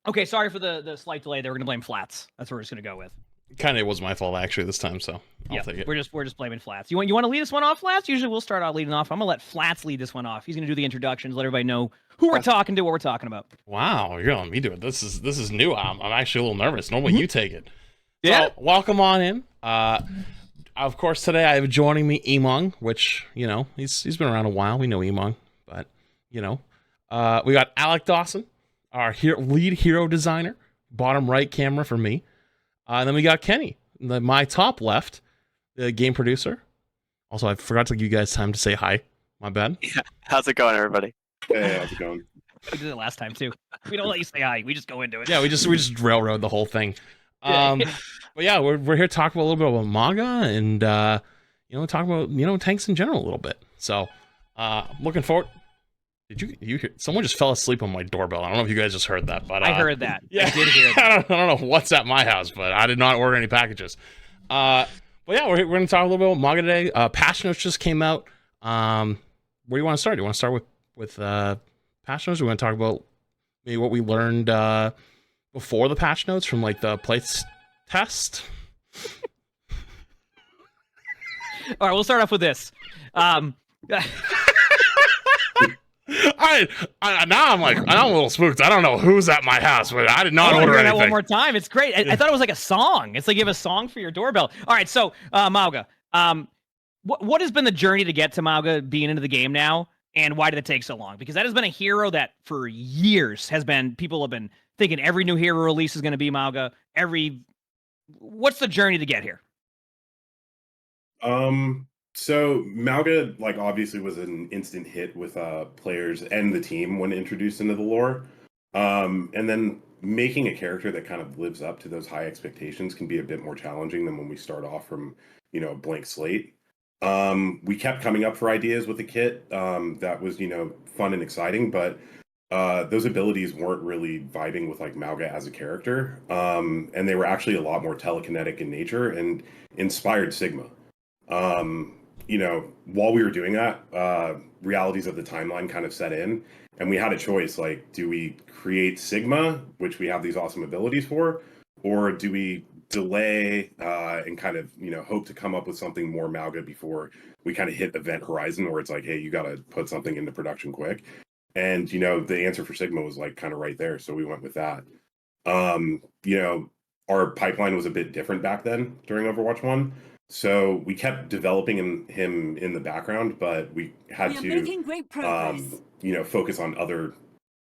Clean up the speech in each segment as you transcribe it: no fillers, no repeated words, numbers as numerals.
Okay, sorry for the slight delay. They were gonna blame flats. That's what we're just gonna go with. Kind of was my fault actually this time, so I'll take it. We're just blaming flats. You want to lead this one off, flats? Usually we'll start out leading off. I'm gonna let flats lead this one off. He's gonna do the introductions, let everybody know who we're talking to, what we're talking about. Wow, you're letting me do it. This is new. I'm actually a little nervous. Normally you take it. Yeah. So, welcome on in. Of course, today I have joining me Emongg, which he's been around a while. We know Emongg, but we got Alec Dawson, our lead hero designer, bottom right camera for me. And then we got Kenny, my top left, the game producer. Also, I forgot to give you guys time to say hi. My bad. Yeah. How's it going, everybody? Hey, how's it going? We did it last time too. We don't let you say hi. We just go into it. Yeah, we just railroad the whole thing. But yeah, we're here to talk about a little bit about manga and talk about tanks in general a little bit. So looking forward. Did you hear? Someone just fell asleep on my doorbell. I don't know if you guys just heard that, but I heard that. Yeah, I did hear that. I don't know what's at my house, but I did not order any packages. But yeah, we're going to talk a little bit about manga today. Patch Notes just came out. Where do you want to start? Do you want to start with Patch Notes? Or we want to talk about maybe what we learned before the Patch Notes from like the play test? All right, we'll start off with this. Now I'm a little spooked. I don't know who's at my house, but I did not order anything. That one more time. It's great. I thought it was like a song. It's like you have a song for your doorbell. All right, so Mauga, what has been the journey to get to Mauga being into the game now, and why did it take so long? Because that has been a hero that for years people have been thinking every new hero release is going to be Mauga. What's the journey to get here? So Mauga, obviously was an instant hit with players and the team when introduced into the lore. And then making a character that kind of lives up to those high expectations can be a bit more challenging than when we start off from, a blank slate. We kept coming up for ideas with the kit that was, fun and exciting, but those abilities weren't really vibing with Mauga as a character. And they were actually a lot more telekinetic in nature and inspired Sigma. While we were doing that, realities of the timeline kind of set in, and we had a choice, do we create Sigma, which we have these awesome abilities for, or do we delay and kind of, hope to come up with something more Mauga before we kind of hit event horizon where it's like, hey, you got to put something into production quick. And, the answer for Sigma was kind of right there. So we went with that. Our pipeline was a bit different back then during Overwatch 1. So we kept developing him in the background, but we had to making great progress. Focus on other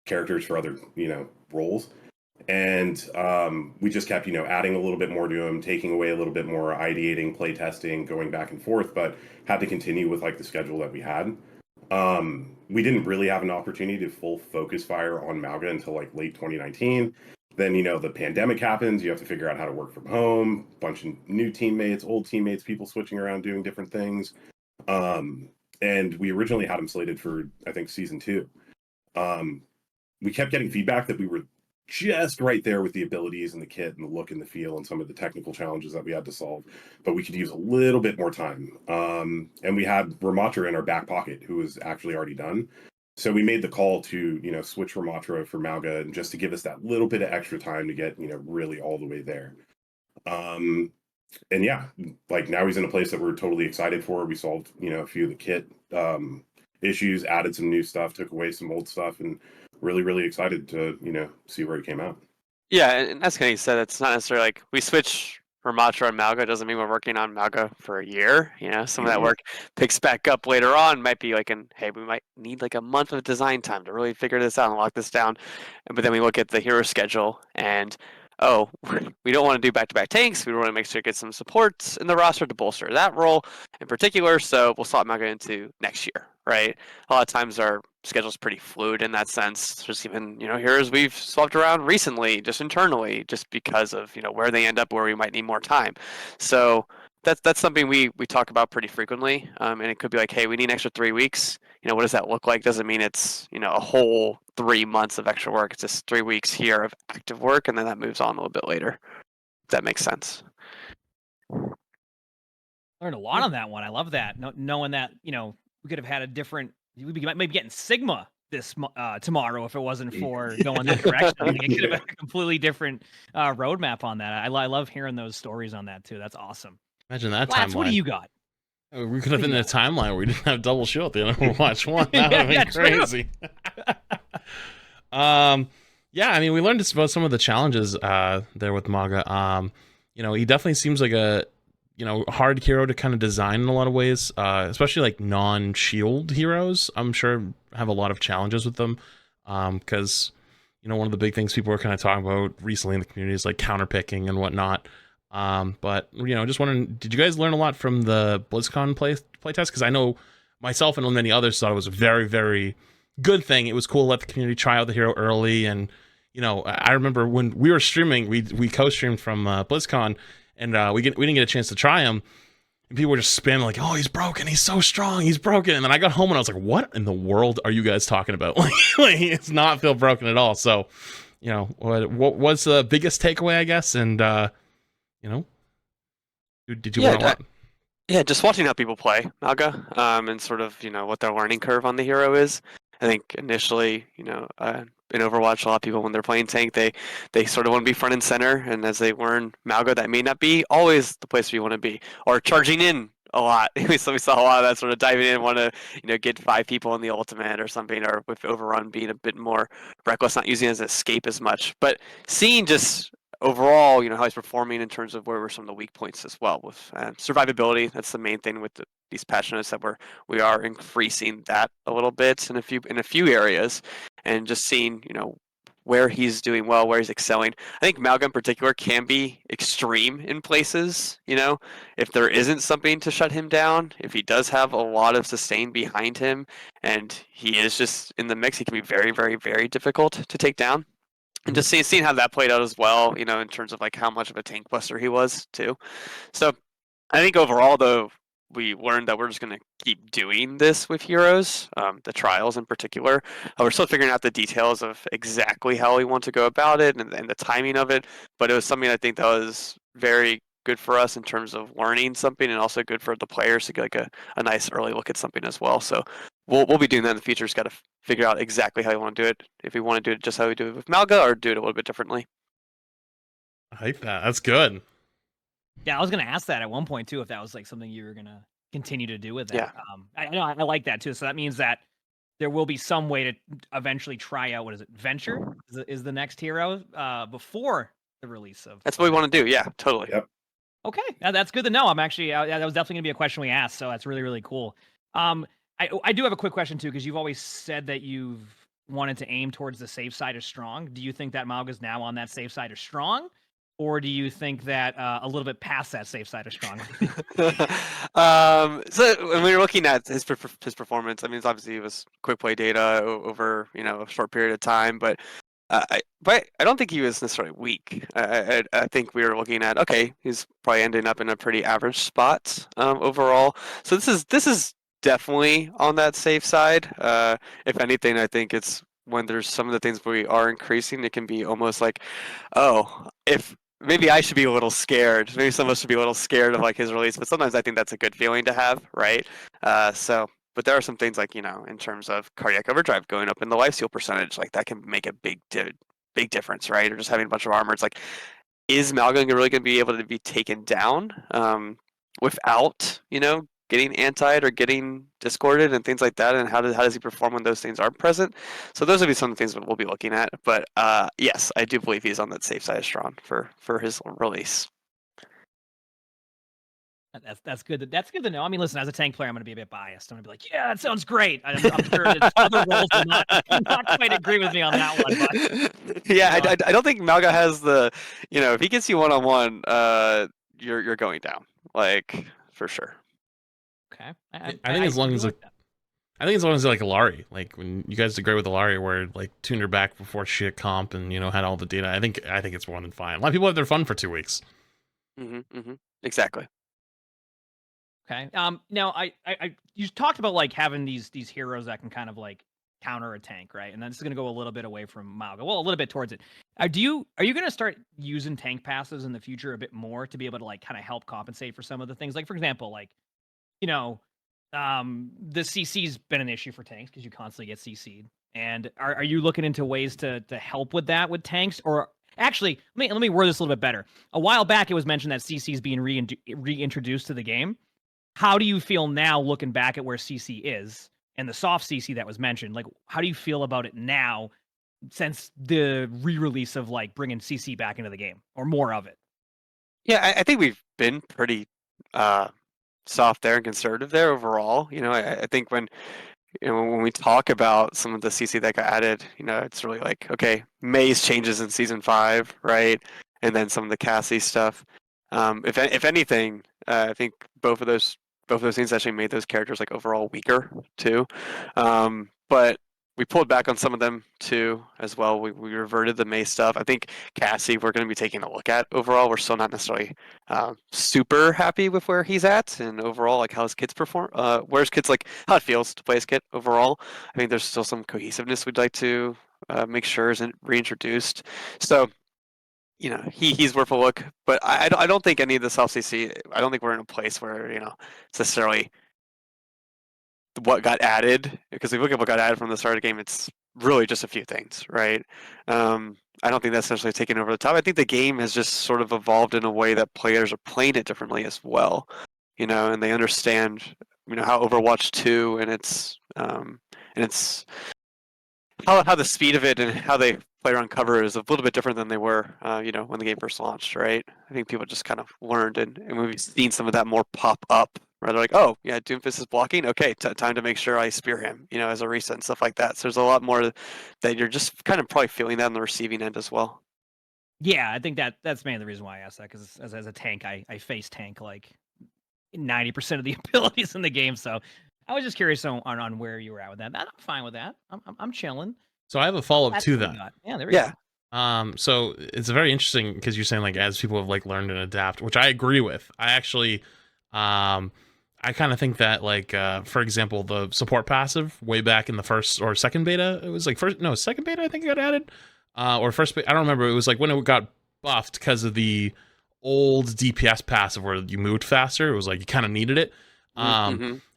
characters for other, roles. And we just kept, adding a little bit more to him, taking away a little bit more, ideating, play testing, going back and forth, but had to continue with the schedule that we had. We didn't really have an opportunity to full focus fire on Mauga until late 2019. Then, the pandemic happens. You have to figure out how to work from home, bunch of new teammates, old teammates, people switching around, doing different things. And we originally had him slated for, I think, season 2. We kept getting feedback that we were just right there with the abilities and the kit and the look and the feel and some of the technical challenges that we had to solve, but we could use a little bit more time. And we had Ramatra in our back pocket, who was actually already done. So we made the call to, switch Ramatra for Mauga, and just to give us that little bit of extra time to get, really all the way there. And yeah, now he's in a place that we're totally excited for. We solved, a few of the kit issues, added some new stuff, took away some old stuff, and really, really excited to, see where he came out. Yeah, and that's kind of said. It's not necessarily we switch Ramatra and Mauga doesn't mean we're working on Mauga for a year. Some of that work picks back up later on. Might be hey, we might need a month of design time to really figure this out and lock this down. But then we look at the hero schedule and, we don't want to do back-to-back tanks. We want to make sure to get some supports in the roster to bolster that role in particular. So we'll slot Mauga into next year, right? A lot of times our schedule's pretty fluid in that sense. Just even, heroes we've swapped around recently, just internally, just because of, where they end up, where we might need more time. So that's something we talk about pretty frequently. And it could be hey, we need an extra 3 weeks. What does that look like? Doesn't mean it's, a whole 3 months of extra work. It's just 3 weeks here of active work, and then that moves on a little bit later. If that makes sense. Learned a lot on that one. I love that. Knowing that, we could have had a different. We'd be maybe getting Sigma tomorrow if it wasn't for going that direction. Like, it could have been a completely different roadmap on that. I love hearing those stories on that too. That's awesome. Imagine that Lats, what do timeline. you got? We could have been in a timeline where we didn't have double shield at the end of Overwatch 1. That would have been crazy. Yeah, I mean, we learned about some of the challenges there with Maga. You know, he definitely seems like a hard hero to kind of design in a lot of ways, especially like non-shield heroes. I'm sure have a lot of challenges with them because one of the big things people are kind of talking about recently in the community is like counterpicking and whatnot. But just wondering, did you guys learn a lot from the BlizzCon playtest? Because I know myself and many others thought it was a very, very good thing. It was cool to let the community try out the hero early, and I remember when we were streaming, we co-streamed from BlizzCon, and we didn't get a chance to try him, and people were just spamming like, "Oh, he's broken! He's so strong! He's broken!" And then I got home and I was like, "What in the world are you guys talking about? like it's not feel broken at all." So, what was the biggest takeaway, I guess, and did you want to? Yeah, just watching how people play Maga, and sort of what their learning curve on the hero is. I think initially, in Overwatch, a lot of people when they're playing tank, they sort of want to be front and center, and as they learn Maga, that may not be always the place where you want to be, or charging in a lot. we saw a lot of that sort of diving in, want to get 5 people in the ultimate or something, or with Overrun being a bit more reckless, not using it as an escape as much, but seeing just overall, how he's performing in terms of where were some of the weak points as well with survivability. That's the main thing with these patch notes, that we are increasing that a little bit in a few areas, and just seeing where he's doing well, where he's excelling. I think Malga in particular can be extreme in places. If there isn't something to shut him down, if he does have a lot of sustain behind him, and he is just in the mix, he can be very, very, very difficult to take down. And just seeing how that played out as well, in terms of like how much of a tank buster he was too. So I think overall, though, we learned that we're just going to keep doing this with heroes, the trials in particular. We're still figuring out the details of exactly how we want to go about it and the timing of it. But it was something I think that was very good for us in terms of learning something, and also good for the players to get like a nice early look at something as well. So we'll be doing that in the future. Just got to figure out exactly how you want to do it. If we want to do it just how we do it with Malga, or do it a little bit differently. I like that. That's good. Yeah, I was gonna ask that at one point too, if that was like something you were gonna continue to do with that. Yeah. I know I like that too. So that means that there will be some way to eventually try out, what is it, Venture is the next hero before the release of. That's what we want to do. Yeah, totally. Yep. Okay, that's good to know. I'm actually that was definitely gonna be a question we asked, so that's really, really cool. I do have a quick question too, because you've always said that you've wanted to aim towards the safe side of strong. Do you think that Malga's now on that safe side of strong? Or do you think that a little bit past that safe side of strong? So when we were looking at his performance, I mean, obviously it was quick play data over a short period of time, but I don't think he was necessarily weak. I think we were looking at, okay, he's probably ending up in a pretty average spot overall. So this is definitely on that safe side. If anything, I think it's when there's some of the things we are increasing, it can be almost like, oh, if maybe I should be a little scared. Maybe some of us should be a little scared of like his release, but sometimes I think that's a good feeling to have, right? But there are some things like, in terms of cardiac overdrive going up in the lifesteal percentage, like that can make a big difference, right? Or just having a bunch of armor. It's like, is Malga really going to be able to be taken down without, getting antied or getting discorded and things like that? And how does he perform when those things aren't present? So those would be some of the things that we'll be looking at. But yes, I do believe he's on that safe side of strong for his release. That's good. That's good to know. I mean, listen, as a tank player, I'm going to be a bit biased. I'm going to be like, yeah, that sounds great. I'm sure that other roles will not quite agree with me on that one. But, yeah, I don't think Malga has the, if he gets you one-on-one, you're going down, like, for sure. Okay. I think as long as I think as long as like Alari, like when you guys did great with Alari, where like tuned her back before she had comp and had all the data. I think it's more than fine. A lot of people have their fun for 2 weeks. Exactly. Okay. Now you talked about like having these heroes that can kind of like counter a tank, right? And then this is going to go a little bit away from Malga. Well, a little bit towards it. Are you going to start using tank passes in the future a bit more to be able to like kind of help compensate for some of the things? Like, for example, like, the CC's been an issue for tanks because you constantly get CC'd. And are you looking into ways to help with that with tanks? Or actually, let me word this a little bit better. A while back, it was mentioned that CC is being reintroduced to the game. How do you feel now looking back at where CC is and the soft CC that was mentioned? Like, how do you feel about it now since the re-release of like bringing CC back into the game or more of it? Yeah, I think we've been pretty soft there and conservative there overall. I think when when we talk about some of the CC that got added, it's really like, okay, May's changes in season 5, right, and then some of the Cassie stuff. If anything, I think both of those things actually made those characters like overall weaker too. But we pulled back on some of them too as well. We reverted the May stuff. I think Cassie we're going to be taking a look at overall. We're still not necessarily super happy with where he's at and overall like how his kids perform. Where's kids like how it feels to play his kit overall. I think there's still some cohesiveness we'd like to make sure isn't reintroduced. So he's worth a look, but I don't think any of the self CC. I don't think we're in a place where it's necessarily what got added, because if we look at what got added from the start of the game, it's really just a few things, right? I don't think that's necessarily taken over the top. I think the game has just sort of evolved in a way that players are playing it differently as well, and they understand, how Overwatch 2 and its how the speed of it and how they play around cover is a little bit different than they were, when the game first launched, right? I think people just kind of learned, and we've seen some of that more pop up. Where they're like, oh yeah, Doomfist is blocking. Okay, time to make sure I spear him, as a reset and stuff like that. So there's a lot more that you're just kind of probably feeling that on the receiving end as well. Yeah, I think that's mainly the reason why I asked that, because as a tank, I face tank like 90% of the abilities in the game. So I was just curious on where you were at with that. I'm fine with that. I'm chilling. So I have a follow up That's to what we that. got. Yeah, there we go. So it's very interesting because you're saying like as people have like learned and adapt, which I agree with. I actually, I kind of think that like for example, the support passive way back in the first or second beta, it was like second beta I think it got added, or first beta, I don't remember. It was like when it got buffed because of the old DPS passive where you moved faster. It was like you kind of needed it.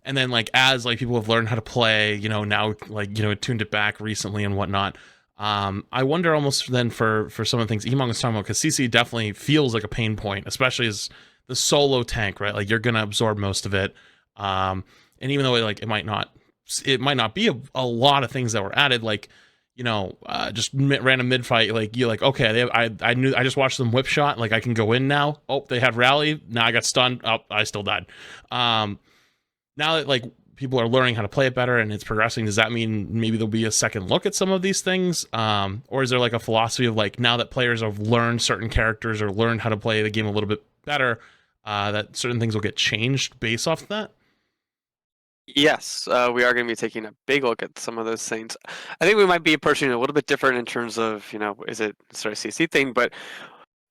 And then like as like people have learned how to play, now like it tuned it back recently and whatnot. I wonder almost then for some of the things Emongg was talking about, because CC definitely feels like a pain point, especially as the solo tank, right? Like you're gonna absorb most of it. And even though it might not be a lot of things that were added, like just random mid fight, like you're like, okay, I knew, I just watched them whip shot, like I can go in now. Oh, they had rally, now I got stunned. Oh, I still died. Now that like people are learning how to play it better and it's progressing, does that mean maybe there'll be a second look at some of these things? Or is there like a philosophy of like, now that players have learned certain characters or learned how to play the game a little bit better, that certain things will get changed based off of that? Yes, we are going to be taking a big look at some of those things. I think we might be approaching it a little bit different in terms of, is it sort of CC thing, but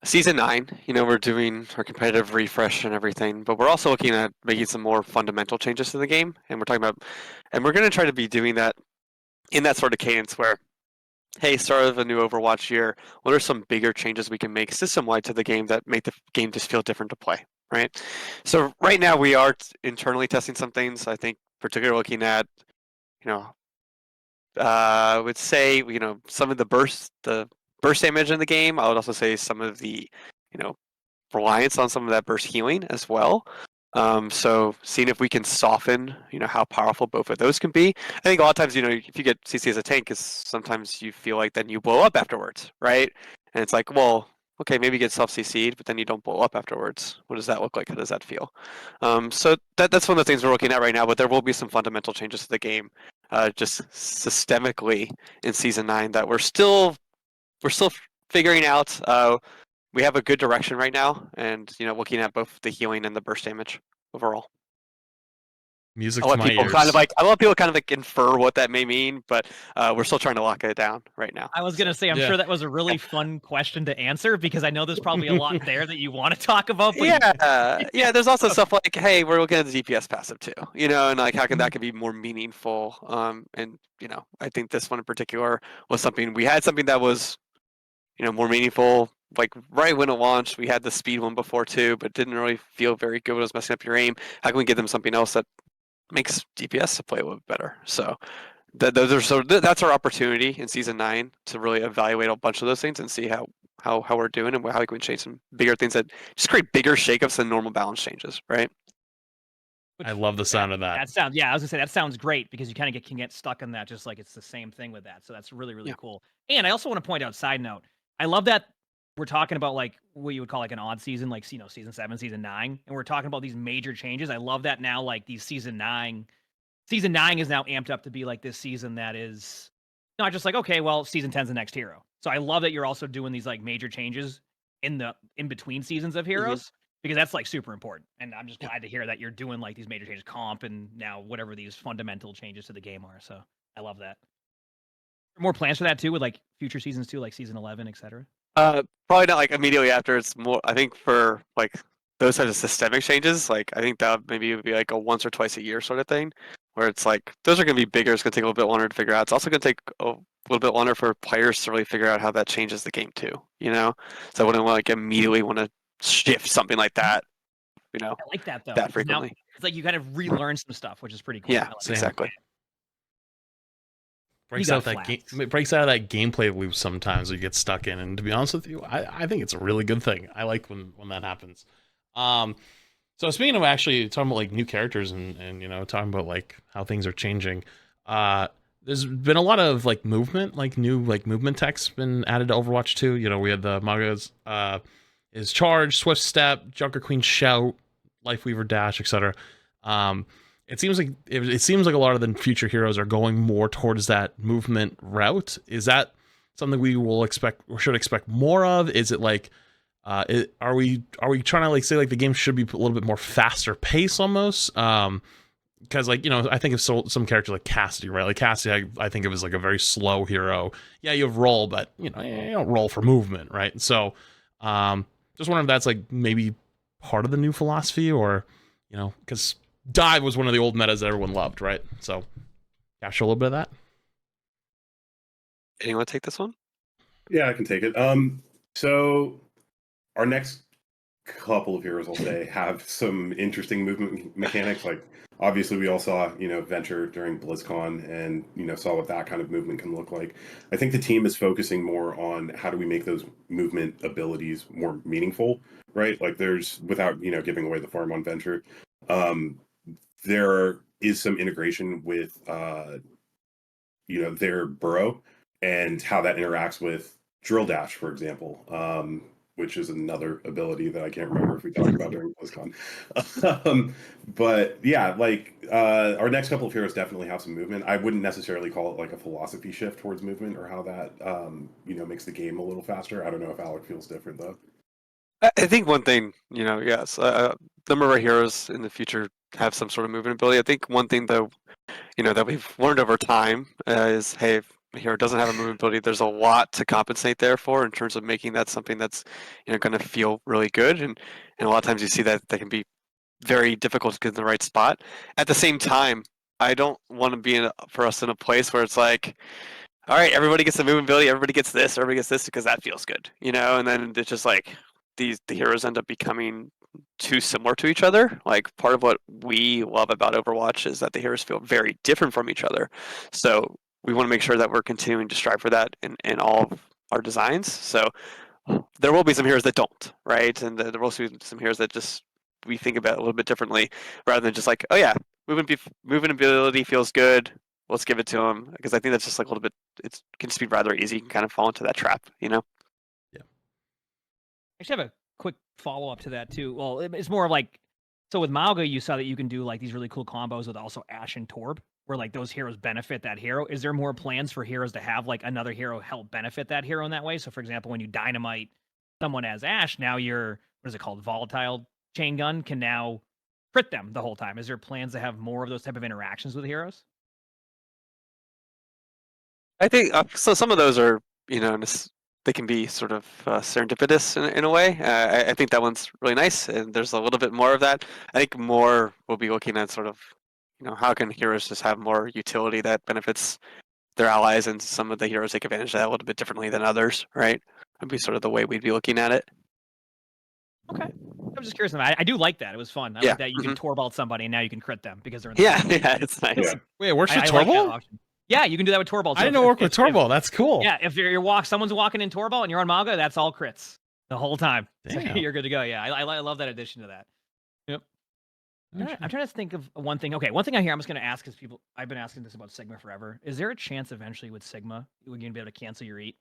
Season 9, we're doing our competitive refresh and everything, but we're also looking at making some more fundamental changes to the game, and we're going to try to be doing that in that sort of cadence where, hey, start of a new Overwatch year, what are some bigger changes we can make system-wide to the game that make the game just feel different to play, right? So right now we are internally testing some things. I think particularly looking at, I would say, some of the burst damage in the game. I would also say some of the, reliance on some of that burst healing as well. So seeing if we can soften, how powerful both of those can be. I think a lot of times, if you get CC as a tank, is sometimes you feel like then you blow up afterwards, right? And it's like, well, okay, maybe you get self CC'd, but then you don't blow up afterwards. What does that look like? How does that feel? So that's one of the things we're looking at right now. But there will be some fundamental changes to the game, just systemically in Season 9 that we're still figuring out. We have a good direction right now, and looking at both the healing and the burst damage overall. Music I'll to let my people ears. kind of infer what that may mean, but we're still trying to lock it down right now. I was gonna say, I'm Yeah. sure that was a really fun question to answer, because I know there's probably a lot there that you want to talk about. But Yeah. There's also stuff like, hey, we're looking at the DPS passive too, and like how can that can be more meaningful. And I think this one in particular was something that was, more meaningful. Like right when it launched, we had the speed one before too, but didn't really feel very good when it was messing up your aim. How can we give them something else that makes DPS to play a little bit better? So That's our opportunity in season 9 to really evaluate a bunch of those things and see how we're doing and how we can change some bigger things that just create bigger shakeups than normal balance changes, right? I love the sound of that. That sounds, yeah, I was gonna say that sounds great because you kind of can get stuck in that, just like it's the same thing with that. So that's really, really Yeah. cool. And I also want to point out, side note, I love that we're talking about like what you would call like an odd season, like season 7, season 9, and we're talking about these major changes. I love that now, like these season 9 is now amped up to be like this season that is not just like, okay, well, season 10's the next hero. So I love that you're also doing these like major changes in between seasons of heroes because that's like super important. And I'm just glad to hear that you're doing like these major changes, comp, and now whatever these fundamental changes to the game are. So I love that. More plans for that too, with like future seasons too, like season 11, etc. Probably not like immediately after. It's more, I think, for like those types of systemic changes. Like I think that maybe would be like a once or twice a year sort of thing, where it's like those are going to be bigger. It's going to take a little bit longer to figure out. It's also going to take a little bit longer for players to really figure out how that changes the game too. So I wouldn't like immediately want to shift something like that. I like that though. That frequently. Now, it's like you kind of relearn some stuff, which is pretty cool. Yeah, I like exactly. Breaks out that breaks out of that gameplay loop sometimes you get stuck in, and to be honest with you, I think it's a really good thing. I like when that happens. So speaking of actually talking about like new characters and talking about like how things are changing, there's been a lot of like movement, like new like movement tech's been added to Overwatch 2. We had the Emongg is Charge, Swift Step, Junker Queen Shout, Lifeweaver Dash, etc. It seems like a lot of the future heroes are going more towards that movement route. Is that something we will expect or should expect more of? Is it like, are we trying to like say like the game should be a little bit more faster pace almost? Because like I think of some characters like Cassidy, right? Like Cassidy, I think of as like a very slow hero. Yeah, you have roll, but you don't roll for movement, right? So, just wondering if that's like maybe part of the new philosophy, or because dive was one of the old metas that everyone loved, right? So capture a little bit of that. Anyone take this one? Yeah, I can take it. So our next couple of heroes, I'll say, have some interesting movement mechanics. Like obviously we all saw, Venture during BlizzCon and, saw what that kind of movement can look like. I think the team is focusing more on how do we make those movement abilities more meaningful, right? Like there's, without, giving away the farm on Venture, there is some integration with, their burrow and how that interacts with Drill Dash, for example, which is another ability that I can't remember if we talked about during BlizzCon. But yeah, like our next couple of heroes definitely have some movement. I wouldn't necessarily call it like a philosophy shift towards movement or how that, makes the game a little faster. I don't know if Alec feels different though. I think one thing, yes, the number of our heroes in the future have some sort of movement ability. I think one thing though, that we've learned over time is, hey, if a hero doesn't have a movement ability, there's a lot to compensate there for in terms of making that something that's, going to feel really good. And a lot of times you see that can be very difficult to get in the right spot. At the same time, I don't want to be for us in a place where it's like, all right, everybody gets a movement ability, everybody gets this because that feels good, and then it's just like the heroes end up becoming too similar to each other. Like part of what we love about Overwatch is that the heroes feel very different from each other. So we want to make sure that we're continuing to strive for that in all of our designs. So there will be some heroes that don't, right? And there will also be some heroes that just we think about a little bit differently, rather than just like, oh yeah, movement ability feels good, let's give it to him. Because I think that's just like a little bit, it can just be rather easy. You can kind of fall into that trap, Yeah. I actually have a quick follow up to that too. Well, it's more of like, so with Mauga, you saw that you can do like these really cool combos with also Ashe and Torb, where like those heroes benefit that hero. Is there more plans for heroes to have like another hero help benefit that hero in that way? So for example, when you dynamite someone as Ashe, now your, what is it called, volatile chain gun can now crit them the whole time. Is there plans to have more of those type of interactions with heroes? I think so. Some of those are, they can be sort of serendipitous in a way. I think that one's really nice, and there's a little bit more of that. I think more we'll be looking at sort of, how can heroes just have more utility that benefits their allies, and some of the heroes take advantage of that a little bit differently than others, right? Would be sort of the way we'd be looking at it. Okay. I'm just curious. I do like that. It was fun. I like that you can Torb out somebody and now you can crit them because they're in the yeah, it's nice. Yeah. Wait, it works with I like that Torval? option. Yeah, you can do that with Torball. I didn't know work with Torball. That's cool. Yeah, if someone's walking in Torball and you're on Maga, that's all crits the whole time. So you're good to go. Yeah, I love that addition to that. Yep. I'm trying to think of one thing. Okay, one thing I hear I'm just going to ask is I've been asking this about Sigma forever. Is there a chance eventually with Sigma we're going to be able to cancel your eat?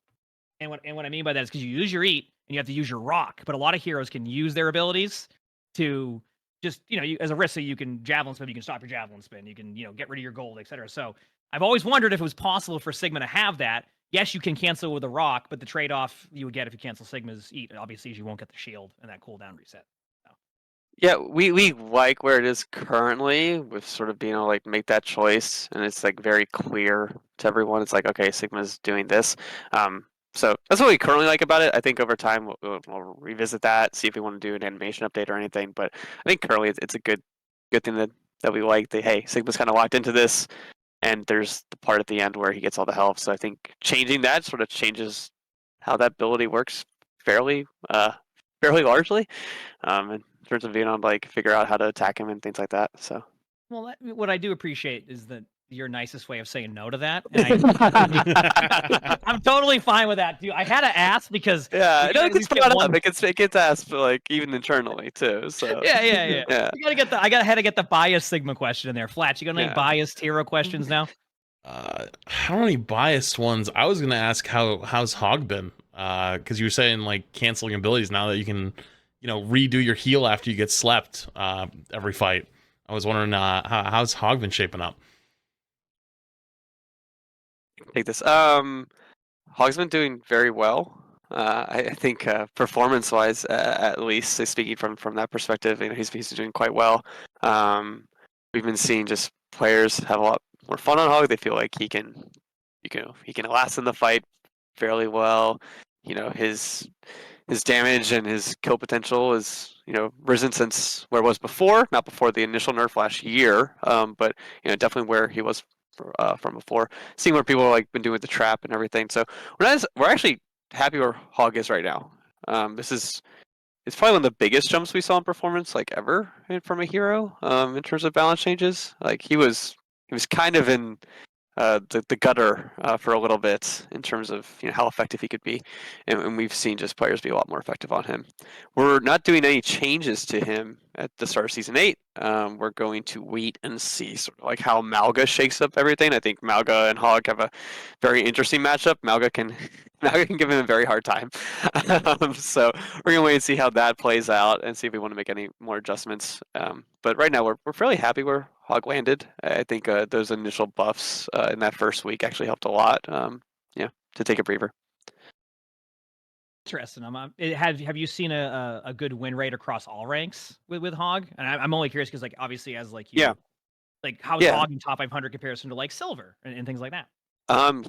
And what I mean by that is because you use your eat and you have to use your rock, but a lot of heroes can use their abilities to just, as a risk, so you can javelin spin, you can stop your javelin spin, you can, get rid of your gold, etc. So I've always wondered if it was possible for Sigma to have that. Yes, you can cancel with a rock, but the trade-off you would get if you cancel Sigma's eat, obviously, is you won't get the shield and that cooldown reset. So. Yeah, we like where it is currently with sort of being able to like make that choice, and it's like very clear to everyone. It's like, okay, Sigma's doing this. So that's what we currently like about it. I think over time we'll revisit that, see if we want to do an animation update or anything. But I think currently it's a good thing that we like. Hey, Sigma's kind of locked into this, and there's the part at the end where he gets all the health. So I think changing that sort of changes how that ability works fairly largely, in terms of being able to like figure out how to attack him and things like that. So. Well, what I do appreciate is that your nicest way of saying no to that. And I'm totally fine with that, dude. I had to ask because it gets asked like even internally too. So yeah. I had to get the biased Sigma question in there. Flats, you got any biased hero questions now? I don't know any biased ones. I was gonna ask how's Hog been? Because you were saying like canceling abilities now that you can, redo your heal after you get slept every fight. I was wondering how's Hog been shaping up? Take this. Hog's been doing very well. I think performance-wise, at least, speaking from that perspective, he's doing quite well. We've been seeing just players have a lot more fun on Hog. They feel like he can last in the fight fairly well. His damage and his kill potential is risen since where it was before, not before the initial nerf last year, but definitely where he was from before. Seeing what people like been doing with the trap and everything. So we're actually happy where Hog is right now. It's probably one of the biggest jumps we saw in performance like ever from a hero in terms of balance changes. Like he was kind of in the gutter for a little bit in terms of how effective he could be, and we've seen just players be a lot more effective on him. We're not doing any changes to him at the start of Season 8. We're going to wait and see sort of like how Malga shakes up everything. I think Malga and Hog have a very interesting matchup. Malga can give him a very hard time. So we're gonna wait and see how that plays out and see if we want to make any more adjustments. But right now we're fairly happy where Hog landed. I think those initial buffs in that first week actually helped a lot. To take a breather. Interesting. Have you seen a good win rate across all ranks with Hog? And I'm only curious because like obviously as like how is Hog in top 500 comparison to like Silver and things like that?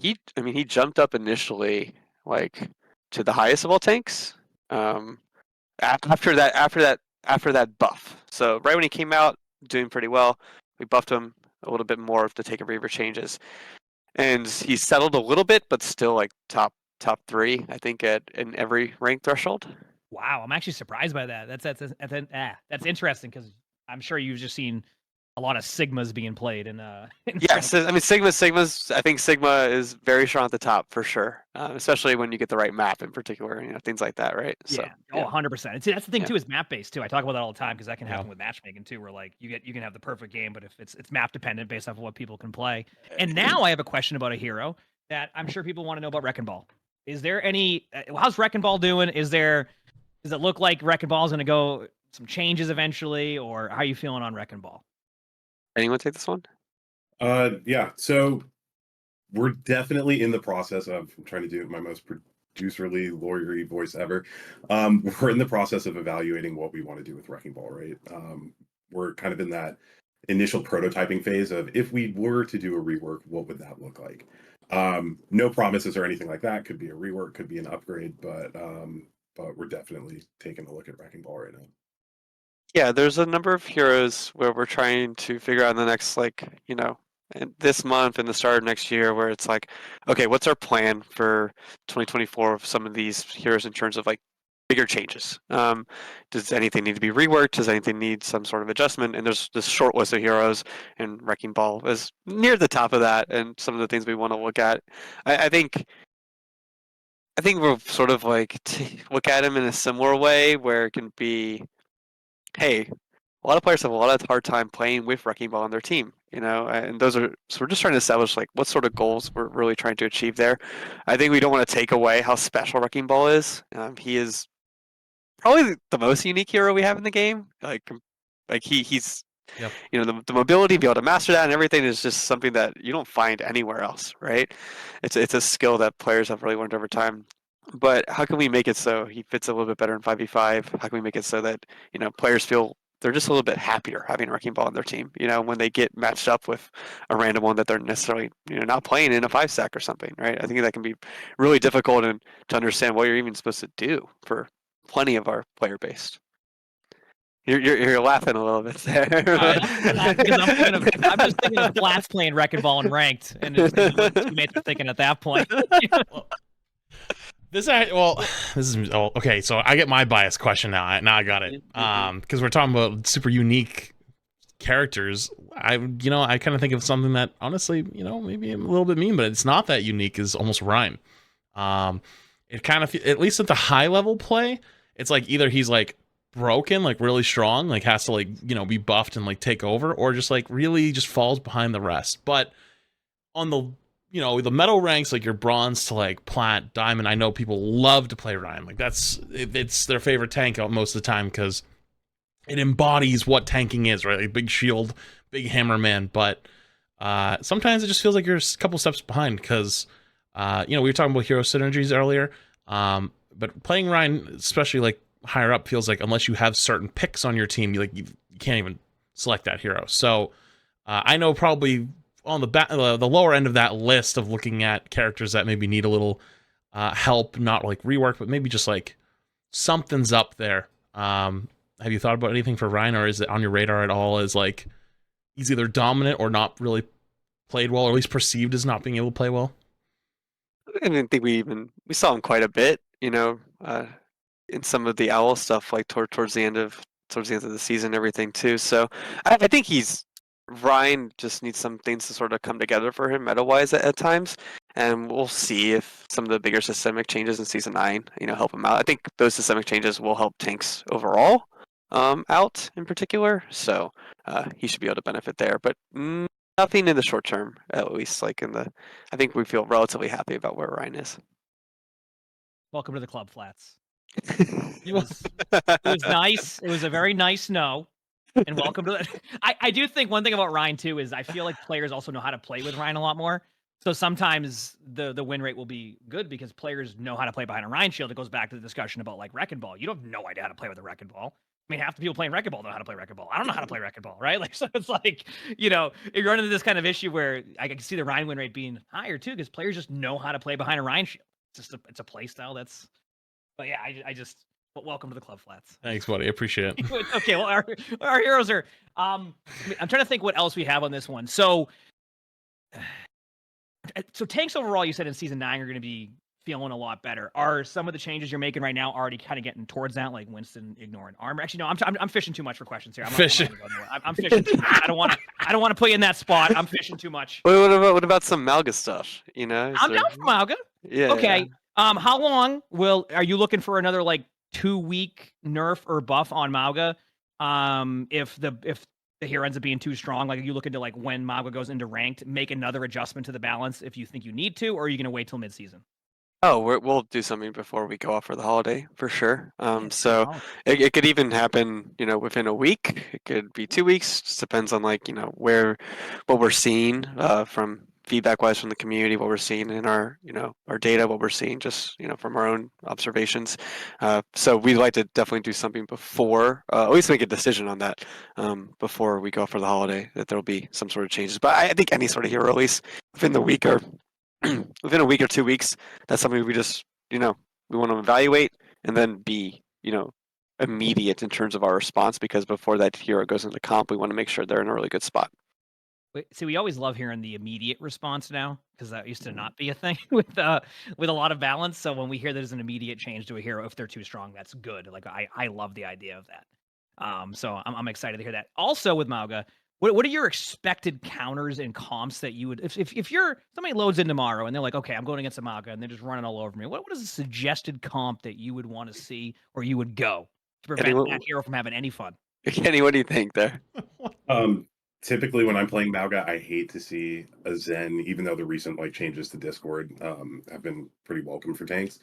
He jumped up initially like to the highest of all tanks. After that buff. So right when he came out, doing pretty well. We buffed him a little bit more to take a reaver changes, and he settled a little bit, but still like top 3, I think, in every rank threshold. Wow, I'm actually surprised by that. That's interesting because I'm sure you've just seen a lot of Sigmas being played yes, I mean Sigma's. I think Sigma is very strong at the top for sure, especially when you get the right map in particular. Things like that, right? Yeah. So, 100%. That's the thing too. Is map based too. I talk about that all the time because that can happen with matchmaking too, where like you can have the perfect game, but if it's map dependent based off of what people can play. And now I have a question about a hero that I'm sure people want to know about Wrecking Ball. Is there any? How's Wrecking Ball doing? Does it look like Wrecking Ball is going to go some changes eventually, or how are you feeling on Wrecking Ball? Anyone take this one? Yeah. So we're definitely in the process of. I'm trying to do my most producerly lawyery voice ever. We're in the process of evaluating what we want to do with Wrecking Ball. Right. We're kind of in that initial prototyping phase of if we were to do a rework, what would that look like? No promises or anything like that. Could be a rework, could be an upgrade, but we're definitely taking a look at Wrecking Ball right now. Yeah, there's a number of heroes where we're trying to figure out in the next, this month and the start of next year, where it's like, okay, what's our plan for 2024 of some of these heroes in terms of like bigger changes. Does anything need to be reworked? Does anything need some sort of adjustment? And there's this short list of heroes, and Wrecking Ball is near the top of that. And some of the things we want to look at, I think we'll sort of like look at him in a similar way, where it can be, hey, a lot of players have a lot of hard time playing with Wrecking Ball on their team, and those are, so we're just trying to establish like what sort of goals we're really trying to achieve there. I think we don't want to take away how special Wrecking Ball is. He is probably the most unique hero we have in the game. He's Yep. the mobility, be able to master that and everything is just something that you don't find anywhere else, right? It's a skill that players have really learned over time. But how can we make it so he fits a little bit better in 5v5? How can we make it so that players feel they're just a little bit happier having a Wrecking Ball on their team? When they get matched up with a random one that they're necessarily not playing in a 5-stack or something, right? I think that can be really difficult and to understand what you're even supposed to do for plenty of our player base. You're laughing a little bit there. I'm just thinking of Flats playing Wrecking Ball and ranked, and it's what teammates are thinking at that point. This is okay. So I get my bias question now. Now I got it. Because we're talking about super unique characters. I kind of think of something that honestly, maybe I'm a little bit mean, but it's not that unique. Is almost Rhyme. It kind of, at least at the high level play, it's like either he's like broken, like really strong, like has to like be buffed and like take over, or just like really just falls behind the rest. But on the the metal ranks, like your bronze to like plat, diamond, I know people love to play Rhyme. Like it's their favorite tank out most of the time because it embodies what tanking is, right? Like big shield, big hammer man. But sometimes it just feels like you're a couple steps behind because we were talking about hero synergies earlier. But playing Rhyme, especially like higher up, feels like unless you have certain picks on your team, you can't even select that hero. So I know probably on the lower end of that list of looking at characters that maybe need a little help, not like rework, but maybe just like something's up there. Have you thought about anything for Ryan, or is it on your radar at all as like he's either dominant or not really played well, or at least perceived as not being able to play well? I didn't think we saw him quite a bit, in some of the owl stuff, like towards the end of the season, everything too. So I think Ryan just needs some things to sort of come together for him meta-wise at times, and we'll see if some of the bigger systemic changes in Season 9, help him out. I think those systemic changes will help tanks overall out in particular, so he should be able to benefit there, but nothing in the short term, at least. I think we feel relatively happy about where Ryan is. Welcome to the club, Flats. It was nice. It was a very nice no. And welcome to that. I do think one thing about Ryan too is I feel like players also know how to play with Ryan a lot more. So sometimes the win rate will be good because players know how to play behind a Ryan shield. It goes back to the discussion about like Wrecking Ball. You don't have no idea how to play with a Wrecking Ball. I mean, half the people playing Wrecking Ball know how to play Wrecking Ball. I don't know how to play Wrecking Ball, right? Like, so it's like, you run into this kind of issue where I can see the Ryan win rate being higher too because players just know how to play behind a Ryan shield. It's a play style that's. But yeah, I just. But welcome to the club, Flats. Thanks, buddy. I appreciate it. Okay, well, our heroes are. I'm trying to think what else we have on this one. So tanks overall, you said in Season 9 are going to be feeling a lot better. Are some of the changes you're making right now already kind of getting towards that, like Winston ignoring armor? Actually, no. I'm fishing too much for questions here. I'm fishing too much. I don't want to put you in that spot. I'm fishing too much. What about some Malga stuff? I'm down for Malga. Yeah. Okay. Yeah. How long are you looking for another 2-week nerf or buff on Malga? If the hero ends up being too strong, are you looking to when Malga goes into ranked, make another adjustment to the balance if you think you need to, or are you going to wait till mid-season? Oh, we'll do something before we go off for the holiday for sure. So it could even happen, within a week. It could be 2 weeks. Just depends on what we're seeing from feedback-wise from the community, what we're seeing in our data, what we're seeing just from our own observations. So we'd like to definitely do something before, at least make a decision on that before we go off for the holiday. That there'll be some sort of changes. But I think any sort of hero release within the week or within a week or 2 weeks, that's something we just we want to evaluate and then be immediate in terms of our response, because before that hero goes into comp, we want to make sure they're in a really good spot. See, we always love hearing the immediate response now because that used to not be a thing with a lot of balance. So when we hear there's an immediate change to a hero if they're too strong, that's good. Like I love the idea of that. So I'm excited to hear that. Also with Mauga, what are your expected counters and comps that you would if you're somebody loads in tomorrow and they're like, okay, I'm going against a Mauga and they're just running all over me. What is a suggested comp that you would want to see or you would go to prevent that hero from having any fun? Kenny, what do you think there? Typically when I'm playing Mauga, I hate to see a Zen, even though the recent like changes to Discord have been pretty welcome for tanks.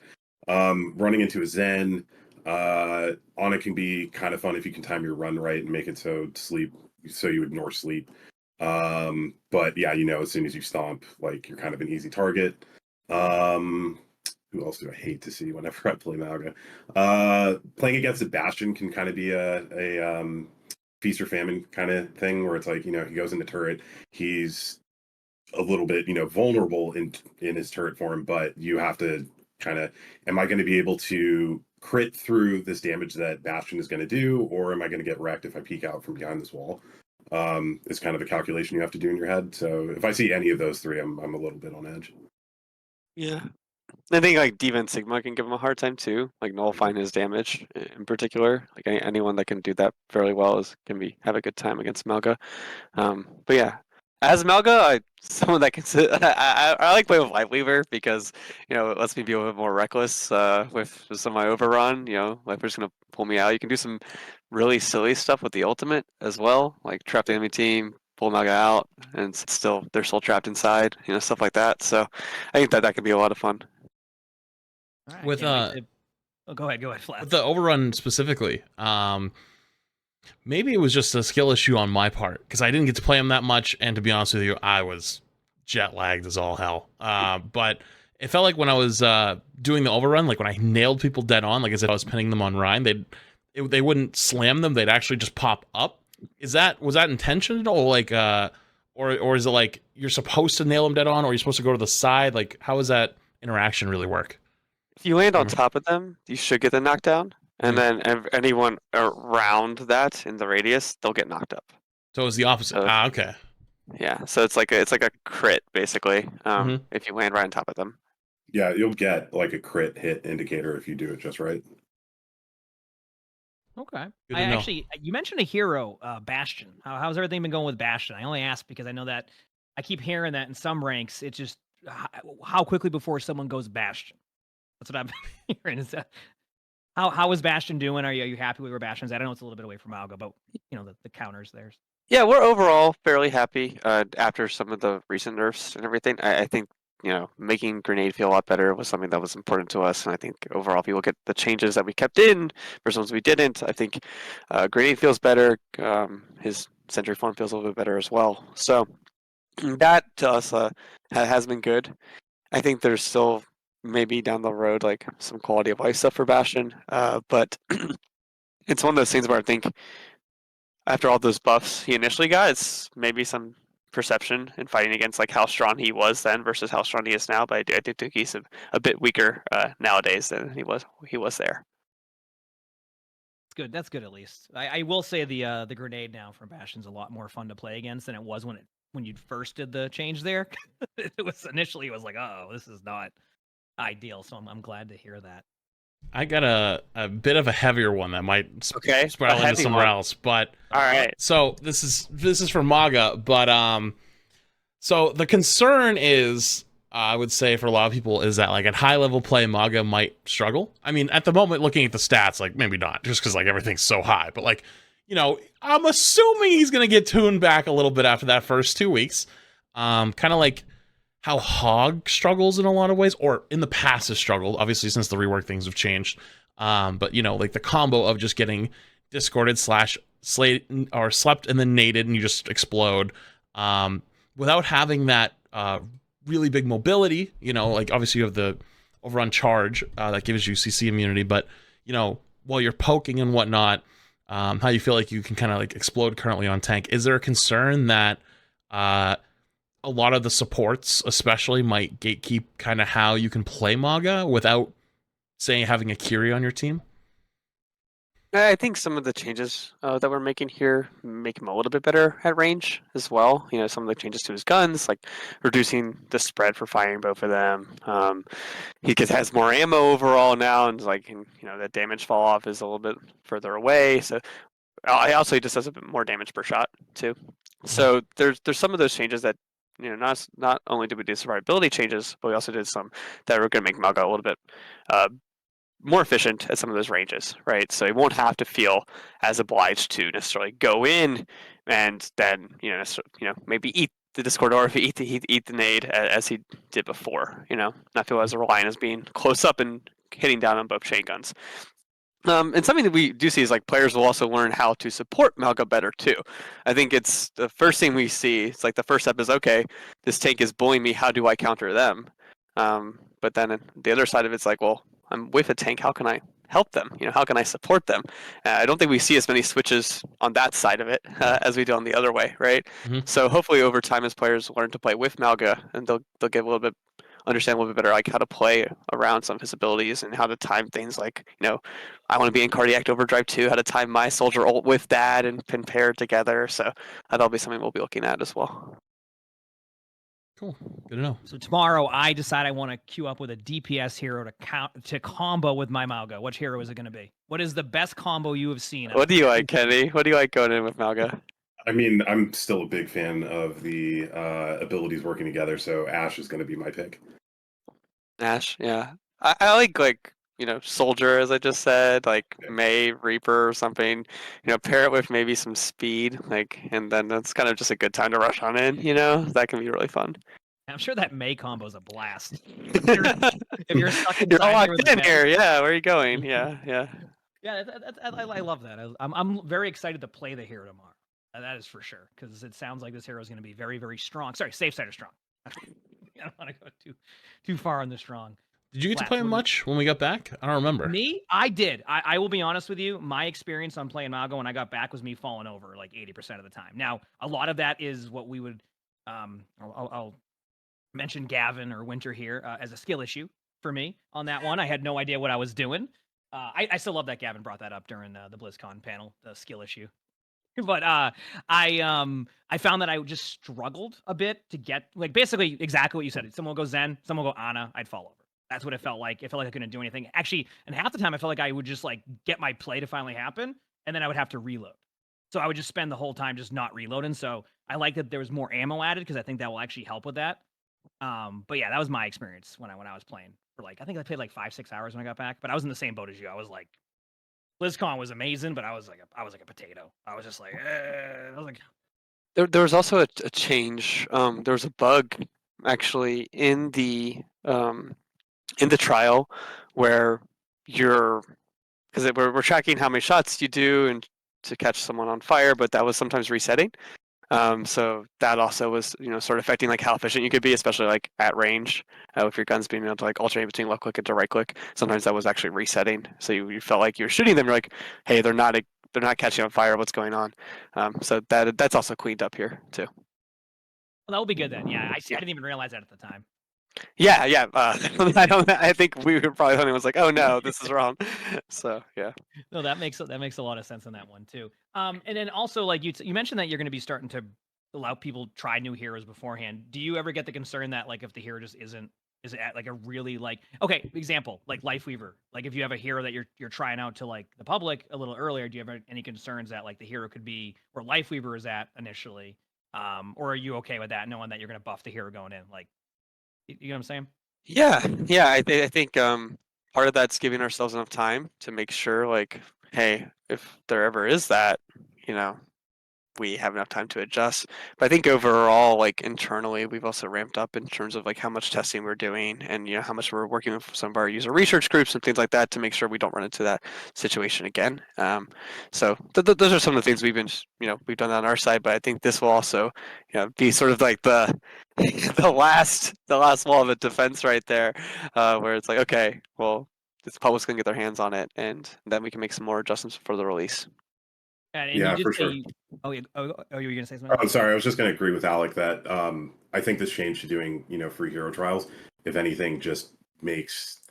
Running into a Zen on it can be kind of fun if you can time your run right and make it so you ignore sleep. But yeah, as soon as you stomp, like you're kind of an easy target. Who else do I hate to see whenever I play Mauga? Playing against a Bastion can kind of be a feast or famine kind of thing where it's like, he goes into turret, he's a little bit, vulnerable in his turret form, but you have to kind of, am I going to be able to crit through this damage that Bastion is going to do, or am I going to get wrecked if I peek out from behind this wall? It's kind of a calculation you have to do in your head. So if I see any of those three, I'm a little bit on edge. Yeah. I think like Diva and Sigma can give him a hard time too, like nullifying his damage in particular. Like anyone that can do that fairly well have a good time against Mauga. But yeah, as Mauga, someone that can I like playing with Lightweaver because it lets me be a little bit more reckless with some of my overrun. Lightweaver's gonna pull me out. You can do some really silly stuff with the ultimate as well, like trap the enemy team, pull Mauga out, and they're still trapped inside. Stuff like that. So I think that could be a lot of fun. Right, With go ahead, Flash. with the overrun specifically, maybe it was just a skill issue on my part because I didn't get to play him that much, and to be honest with you, I was jet lagged as all hell. But it felt like when I was doing the overrun, like when I nailed people dead on, like as if I was pinning them on Rhine, they wouldn't slam them; they'd actually just pop up. Was that intentional, like, or is it like you're supposed to nail them dead on, or you're supposed to go to the side? Like, how does that interaction really work? If you land on top of them, you should get the knockdown, and then anyone around that in the radius, they'll get knocked up. So it's the opposite. Okay. Yeah, so it's like a crit basically. If you land right on top of them. Yeah, you'll get like a crit hit indicator if you do it just right. Okay. You mentioned a hero, Bastion. How's everything been going with Bastion? I only asked because I know that I keep hearing that in some ranks, it's just how quickly before someone goes Bastion. That's what I'm hearing. Is that how is Bastion doing? Are you happy with where Bastion's at? I know it's a little bit away from Mauga, but the counters there. Yeah, we're overall fairly happy after some of the recent nerfs and everything. I think making Grenade feel a lot better was something that was important to us, and I think overall, if you look at the changes that we kept in versus ones we didn't, I think Grenade feels better. His Sentry form feels a little bit better as well. So that to us has been good. I think there's still maybe down the road like some quality of life stuff for Bastion, but it's one of those things where I think after all those buffs he initially got, it's maybe some perception in fighting against like how strong he was then versus how strong he is now. But I do think he's a bit weaker nowadays than he was there. Good. That's good at least. I will say the Grenade now from Bastion's a lot more fun to play against than it was when you first did the change there. It was like, oh, this is not ideal. So I'm glad to hear that. I got a bit of a heavier one that might spiral into somewhere else, but all right. So this is for Mauga, but so the concern is, I would say for a lot of people, is that like at high level play, Mauga might struggle. I mean, at the moment, looking at the stats, like maybe not, just because like everything's so high, but like I'm assuming he's gonna get tuned back a little bit after that first 2 weeks, kind of like how Hog struggles in a lot of ways, or in the past has struggled, obviously since the rework things have changed. But like the combo of just getting discorded / slate or slept and then naded and you just explode, without having that really big mobility. Like obviously you have the overrun charge that gives you CC immunity, but while you're poking and whatnot, how you feel like you can kind of like explode currently on tank. Is there a concern that a lot of the supports especially might gatekeep kind of how you can play Mauga without, say, having a Kyrie on your team? I think some of the changes that we're making here make him a little bit better at range as well. You know, some of the changes to his guns, like reducing the spread for firing both of them. Has more ammo overall now, and like the damage fall off is a little bit further away. So I also he just does a bit more damage per shot too. So there's some of those changes that not only did we do survivability changes, but we also did some that were going to make Malga a little bit uh, more efficient at some of those ranges, right? So he won't have to feel as obliged to necessarily go in and then maybe eat the Discord or if he eat the nade as he did before. Not feel as reliant as being close up and hitting down on both chain guns. And something that we do see is like players will also learn how to support Malga better too. I think it's the first thing we see. It's like the first step is okay, this tank is bullying me. How do I counter them? But then the other side of it's like, well, I'm with a tank. How can I help them? How can I support them? I don't think we see as many switches on that side of it as we do on the other way, right? Mm-hmm. So hopefully over time, as players learn to play with Malga, and they'll get a little bit understand a little bit better like how to play around some of his abilities and how to time things like I want to be in cardiac overdrive too, how to time my soldier ult with that and pair it together. So that'll be something we'll be looking at as well. Cool, good to know. So tomorrow I decide I want to queue up with a DPS hero to combo with my Malga. Which hero is it going to be? What is the best combo you have seen? What do you like, Kenny? What do you like going in with Malga? I mean, I'm still a big fan of the abilities working together, so Ashe is going to be my pick. Ashe, yeah. I like soldier, as I just said, like May, Reaper or something, pair it with maybe some speed, and then that's kind of just a good time to rush on in, that can be really fun. I'm sure that May combo is a blast. If you're stuck You're all inside locked in here, yeah, where are you going? Yeah. Yeah, I love that. I'm very excited to play the hero tomorrow. That is for sure, because it sounds like this hero is going to be very, very strong. Sorry, safe side of strong. I don't want to go too far on the strong. Did you get to play him much when we got back? I don't remember. Me? I did. I will be honest with you. My experience on playing Malga when I got back was me falling over like 80% of the time. Now, a lot of that is what we would, I'll mention Gavin or Winter here as a skill issue for me on that one. I had no idea what I was doing. I still love that Gavin brought that up during the BlizzCon panel, the skill issue. But I found that I just struggled a bit to get basically exactly what you said. Someone will go Zen, someone will go Ana, I'd fall over. That's what it felt like. It felt like I couldn't do anything. Actually, and half the time I felt like I would just get my play to finally happen, and then I would have to reload. So I would just spend the whole time just not reloading. So I like that there was more ammo added because I think that will actually help with that. But yeah, that was my experience when I was playing for I think I played 5-6 hours when I got back. But I was in the same boat as you. I was like, BlizzCon was amazing, but I was like a potato. I was just There was also a change. There was a bug actually in the trial where because we're tracking how many shots you do and to catch someone on fire, but that was sometimes resetting. So that also was sort of affecting how efficient you could be, especially at range with your guns being able to alternate between left click and right click. Sometimes that was actually resetting, so you felt like you were shooting them. You're like, hey, they're not catching on fire. What's going on? So that's also cleaned up here too. Well, that will be good then. Yeah, I didn't even realize that at the time. Yeah. I think we were probably the only ones like, oh no, this is wrong. So yeah. No, that makes a lot of sense on that one too. And then also you mentioned that you're going to be starting to allow people try new heroes beforehand. Do you ever get the concern that if the hero just isn't at a really okay, example, Lifeweaver, if you have a hero that you're trying out to the public a little earlier, do you have any concerns that the hero could be where Lifeweaver is at initially? Or are you okay with that, knowing that you're going to buff the hero going in? You know what I'm saying? Yeah. I think part of that's giving ourselves enough time to make sure, hey, if there ever is that, we have enough time to adjust. But I think overall, internally, we've also ramped up in terms of how much testing we're doing and how much we're working with some of our user research groups and things like that to make sure we don't run into that situation again. So those are some of the things we've been we've done on our side. But I think this will also be sort of the last wall of a defense right there, where it's okay, well, the public's gonna get their hands on it, and then we can make some more adjustments for the release. And yeah, for sure. You were gonna say something? Oh, I'm sorry. I was just going to agree with Alec that I think this change to doing free hero trials, if anything, just makes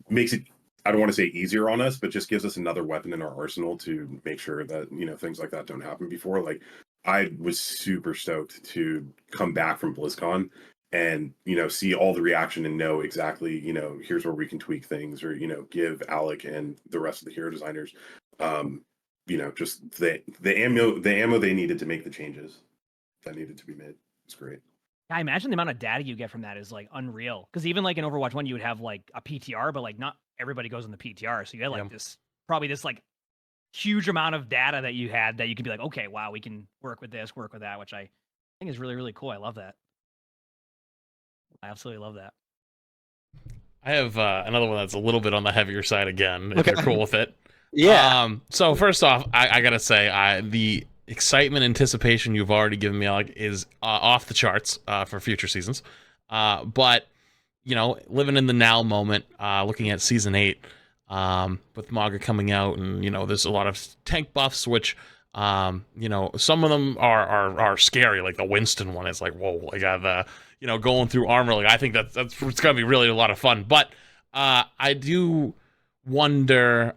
it I don't want to say easier on us, but just gives us another weapon in our arsenal to make sure that, things like that don't happen before. Like, I was super stoked to come back from BlizzCon and, see all the reaction and know exactly, here's where we can tweak things, or, give Alec and the rest of the hero designers, just the ammo they needed to make the changes that needed to be made. It's great. I imagine the amount of data you get from that is like unreal. Because even like in Overwatch 1, you would have like a PTR, but like not everybody goes in the PTR. So you had like this like huge amount of data that you had that you could be like, okay, wow, we can work with this, work with that, which I think is really, really cool. I love that. I absolutely love that. I have another one that's a little bit on the heavier side again, if you're cool with it. Yeah. So first off, I gotta say, the excitement, anticipation you've already given me, Alec, is off the charts for future seasons. But living in the now moment, looking at season 8, with Maga coming out, and there's a lot of tank buffs, which some of them are scary. Like the Winston one is like, whoa, I got the going through armor. Like, I think that's it's gonna be really a lot of fun. But I do wonder,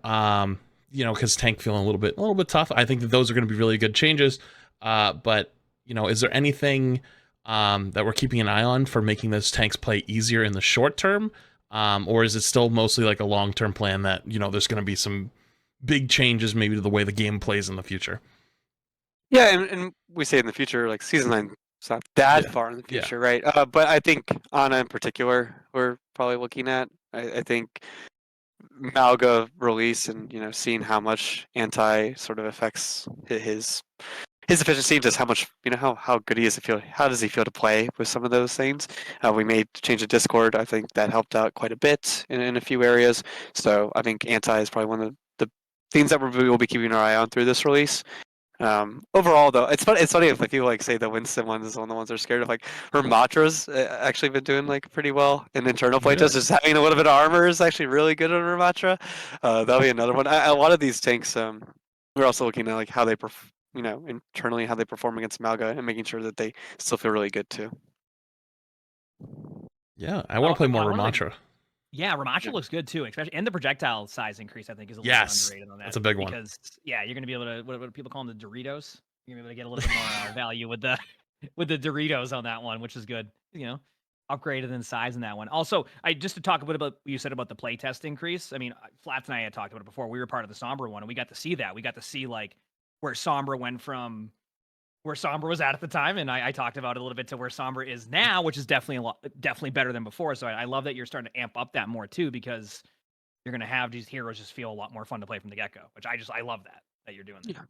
because tank feeling a little bit tough. I think that those are going to be really good changes. But is there anything that we're keeping an eye on for making those tanks play easier in the short term, or is it still mostly like a long-term plan that there's going to be some big changes maybe to the way the game plays in the future? Yeah, and we say in the future, like season 9, it's not that far in the future, right? But I think Ana in particular, we're probably looking at. I think Malga release and seeing how much anti sort of affects his efficiency, just how much how good he is to feel. How does he feel to play with some of those things? We made change the Discord. I think that helped out quite a bit in a few areas. So I think anti is probably one of the things that we will be keeping our eye on through this release. Overall, though, it's funny if people like say the Winston one is one of the ones they're scared of. Like her Matra's actually been doing like pretty well in internal playtest. Just having a little bit of armor is actually really good on her Matra. That'll be another one. A lot of these tanks, we're also looking at like how they internally how they perform against Malga and making sure that they still feel really good too. Yeah, I want to play more Ramatra. Yeah, Ramatra looks good too, especially, and the projectile size increase I think is a little underrated on that. That's a big one. Because you're going to be able to what do people call them, the Doritos? You're going to be able to get a little bit more value with the Doritos on that one, which is good. Upgraded in size in that one. Also, just to talk a bit about what you said about the playtest increase. I mean, Flats and I had talked about it before. We were part of the Sombra one, and we got to see that. We got to see like where Sombra went from where Sombra was at the time, and I talked about it a little bit to where Sombra is now, which is definitely better than before. So I love that you're starting to amp up that more too, because you're going to have these heroes just feel a lot more fun to play from the get-go, which I love that you're doing that.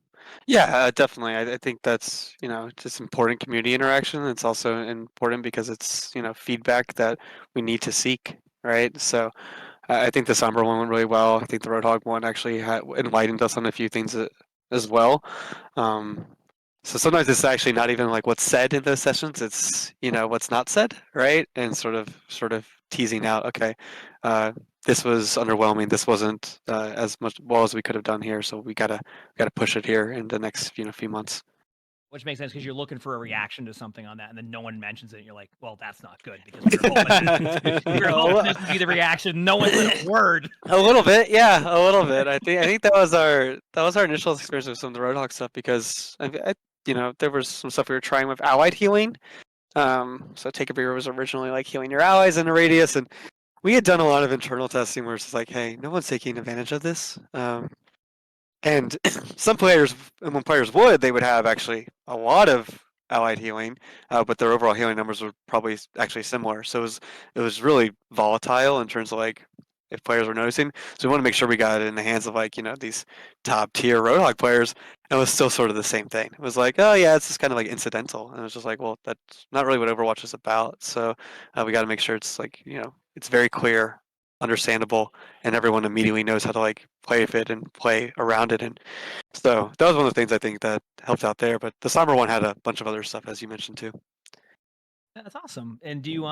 Yeah, definitely. I think that's just important community interaction. It's also important because it's feedback that we need to seek, right? So I think the Sombra one went really well. I think the Roadhog one actually enlightened us on a few things as well. So sometimes it's actually not even like what's said in those sessions. It's what's not said, right? And sort of teasing out, okay, this was underwhelming. This wasn't as much well as we could have done here. So we gotta push it here in the next few months. Which makes sense because you're looking for a reaction to something on that, and then no one mentions it. And you're like, well, that's not good because we're hoping this to be the reaction. No one said a word. A little bit, yeah, a little bit. I think that was our initial experience with some of the Roadhog stuff because there was some stuff we were trying with allied healing. So Take a Beer was originally like healing your allies in a radius, and we had done a lot of internal testing where it's just like, hey, no one's taking advantage of this. And some players, and when players would, they would have actually a lot of allied healing, but their overall healing numbers were probably actually similar. So it was really volatile in terms of like if players were noticing. So we want to make sure we got it in the hands of like these top tier Roadhog players, and it was still sort of the same thing. It was like, oh yeah, it's just kind of like incidental, and it was just like, well, that's not really what Overwatch is about. So we got to make sure it's like it's very clear, understandable, and everyone immediately knows how to like play with it and play around it. And so that was one of the things I think that helped out there. But the Sombra one had a bunch of other stuff, as you mentioned too. That's awesome. And do you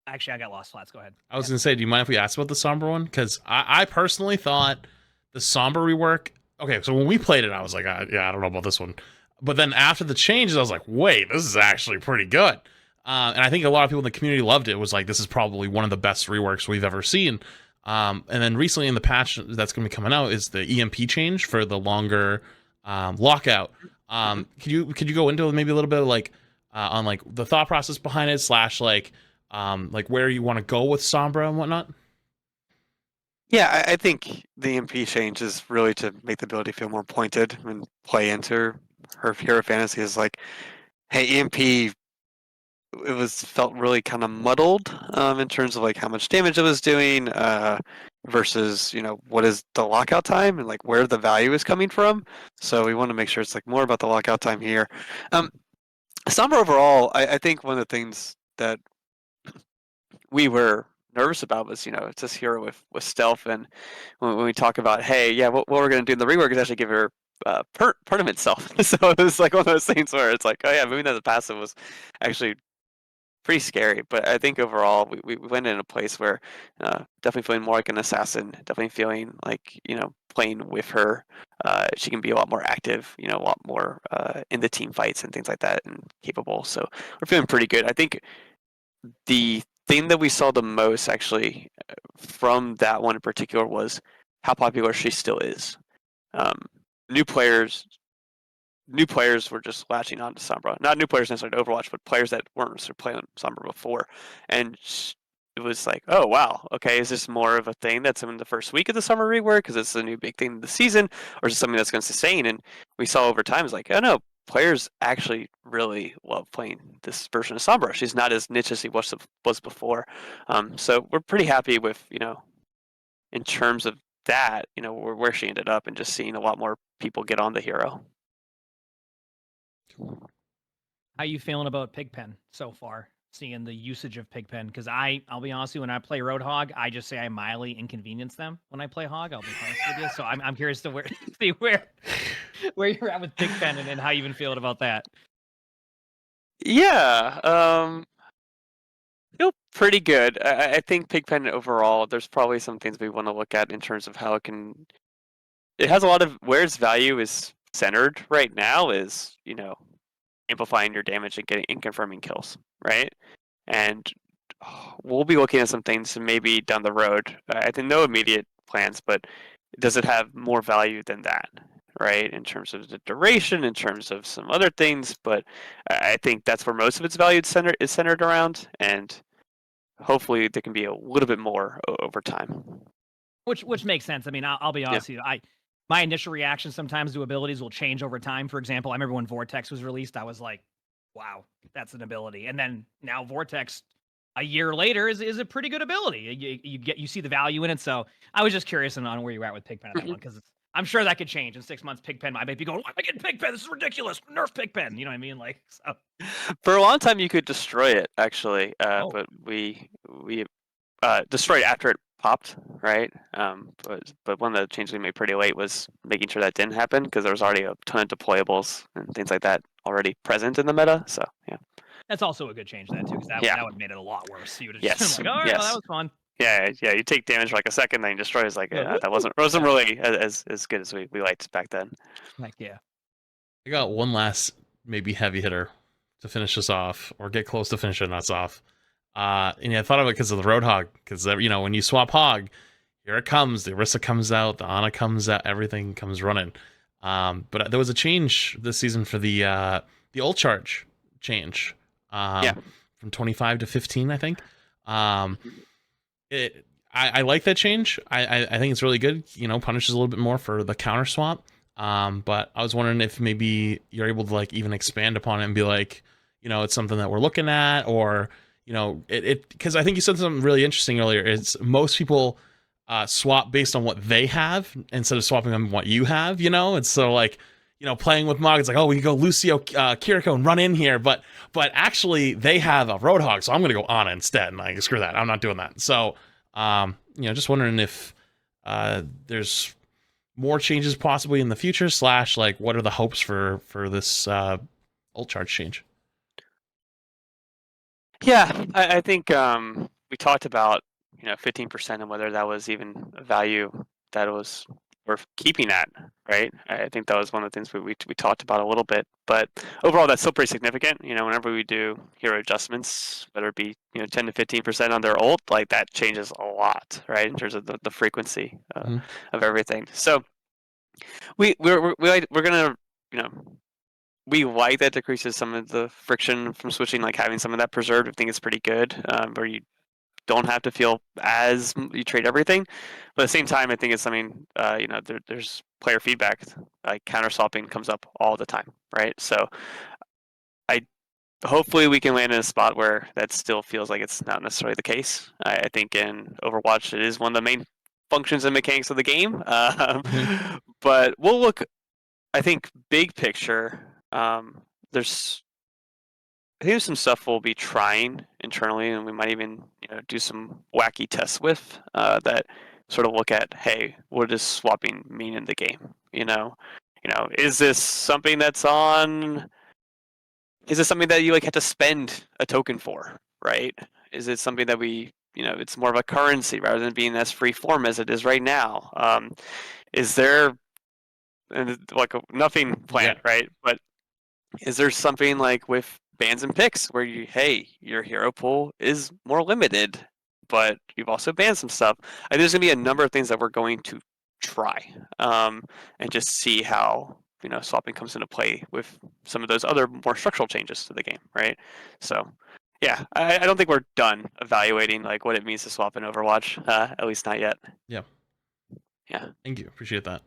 actually I got lost, Flats. Go ahead. I was gonna say, do you mind if we ask about the Sombra one? Because I personally thought the Sombra rework. Okay, so when we played it, I was like, I don't know about this one. But then after the changes, I was like, wait, this is actually pretty good. And I think a lot of people in the community loved it. It was like, this is probably one of the best reworks we've ever seen. And then recently in the patch that's going to be coming out is the EMP change for the longer lockout. Could you go into maybe a little bit of like on like the thought process behind it / like where you want to go with Sombra and whatnot? Yeah, I think the MP change is really to make the ability feel more pointed and play into her hero fantasy. Is like, hey, EMP, it was felt really kind of muddled in terms of like how much damage it was doing versus what is the lockout time and like where the value is coming from. So we want to make sure it's like more about the lockout time here. Sombra overall, I think one of the things that we were nervous about was, it's this hero with stealth, and when we talk about, hey, yeah, what we're going to do in the rework is actually give her permanent self. So it was like one of those things where it's like, oh yeah, moving that as a passive was actually pretty scary. But I think overall we went in a place where definitely feeling more like an assassin, definitely feeling like, playing with her. She can be a lot more active, a lot more in the team fights and things like that and capable. So we're feeling pretty good. I think the thing that we saw the most actually from that one in particular was how popular she still is. Um, new players were just latching on to Sombra. Not new players necessarily to Overwatch, but players that weren't necessarily playing Sombra before. And it was like, oh wow, okay, is this more of a thing that's in the first week of the summer rework because it's a new big thing of the season, or is it something that's going to sustain? And we saw over time is like, oh no, players actually really love playing this version of Sombra. She's not as niche as she was before. So we're pretty happy with, in terms of that, where she ended up and just seeing a lot more people get on the hero. How you feeling about Pigpen so far? Seeing the usage of Pigpen, because I'll be honest with you, when I play Roadhog, I just say I mildly inconvenience them when I play Hog. I'll be honest with you. So I'm curious to see where you're at with Pigpen and how you even feeling about that. Yeah, feel pretty good. I think Pigpen overall, there's probably some things we want to look at in terms of how it can. It has a lot of where its value is centered right now is amplifying your damage and confirming kills, right? And we'll be looking at some things maybe down the road. I think no immediate plans, but does it have more value than that, right? In terms of the duration, in terms of some other things, but I think that's where most of its value is centered around, and hopefully there can be a little bit more over time. Which makes sense. I mean, I'll be honest with you. My initial reaction sometimes to abilities will change over time. For example, I remember when Vortex was released, I was like, wow, that's an ability. And then now Vortex a year later is a pretty good ability. You see the value in it. So I was just curious on where you're at with Pigpen on that one, because I'm sure that could change in 6 months. Pigpen might be going, why am I getting Pigpen? This is ridiculous. Nerf Pigpen. You know what I mean? Like, so. For a long time, you could destroy it actually, but we destroyed after it popped, right? But one of the changes we made pretty late was making sure that didn't happen because there was already a ton of deployables and things like that already present in the meta. So yeah, that's also a good change then too, because that would have made it a lot worse. You would have just been like, all right, well, that was fun. Yeah, you take damage for like a second, then you destroy. It's like that wasn't really as good as we liked back then. Like yeah. I got one last maybe heavy hitter to finish us off, or get close to finishing us off. And I thought of it because of the Roadhog, because when you swap Hog, here it comes. The Orisa comes out, the Ana comes out, everything comes running. But there was a change this season for the ult charge change. From 25 to 15, I think. I like that change. I think it's really good. Punishes a little bit more for the counter swap. But I was wondering if maybe you're able to like even expand upon it and be like, it's something that we're looking at, or because I think you said something really interesting earlier. It's most people swap based on what they have instead of swapping on what you have. And so like playing with Mog, it's like, oh, we can go Lucio, Kiriko and run in here, but actually they have a Roadhog, so I'm gonna go Ana instead, and like screw that, I'm not doing that. So just wondering if there's more changes possibly in the future / like what are the hopes for this ult charge change? Yeah, I think we talked about 15% and whether that was even a value that was we're keeping at, right? I think that was one of the things we talked about a little bit, but overall that's still pretty significant. Whenever we do hero adjustments, whether it be 10 to 15% on their ult, like that changes a lot, right, in terms of the frequency of everything. So we're gonna we like that decreases some of the friction from switching, like having some of that preserved. I think it's pretty good, where you don't have to feel as you trade everything, but at the same time, I think it's something there's player feedback, like counter swapping comes up all the time, right? So I hopefully we can land in a spot where that still feels like it's not necessarily the case. I think in Overwatch it is one of the main functions and mechanics of the game, but we'll look. I think big picture, there's some stuff we'll be trying internally, and we might even do some wacky tests with that sort of look at, hey, what does swapping mean in the game? Is this something that's on? Is this something that you have to spend a token for, right? Is it something that it's more of a currency rather than being as free form as it is right now? Is there nothing planned, right? But is there something like with bans and picks where your hero pool is more limited, but you've also banned some stuff? I think there's gonna be a number of things that we're going to try, and just see how swapping comes into play with some of those other more structural changes to the game, right? So yeah, I don't think we're done evaluating like what it means to swap in Overwatch, at least not yet. Yeah. Thank you. Appreciate that.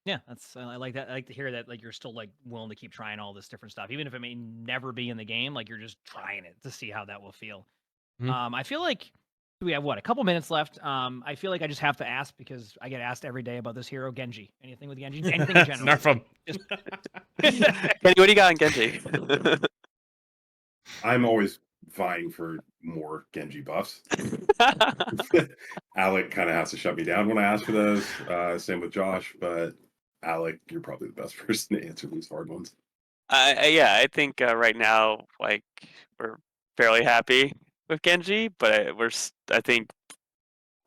Yeah, I like that. I like to hear that like you're still like willing to keep trying all this different stuff, even if it may never be in the game. Like you're just trying it to see how that will feel. I feel like we have a couple minutes left. I feel like I just have to ask because I get asked every day about this hero Genji. Anything with Genji? Anything in general? Nerf him. Kenny, what do you got on Genji? I'm always vying for more Genji buffs. Alec kind of has to shut me down when I ask for those. Same with Josh, but Alec, you're probably the best person to answer these hard ones. I think right now, like, we're fairly happy with Genji, but I think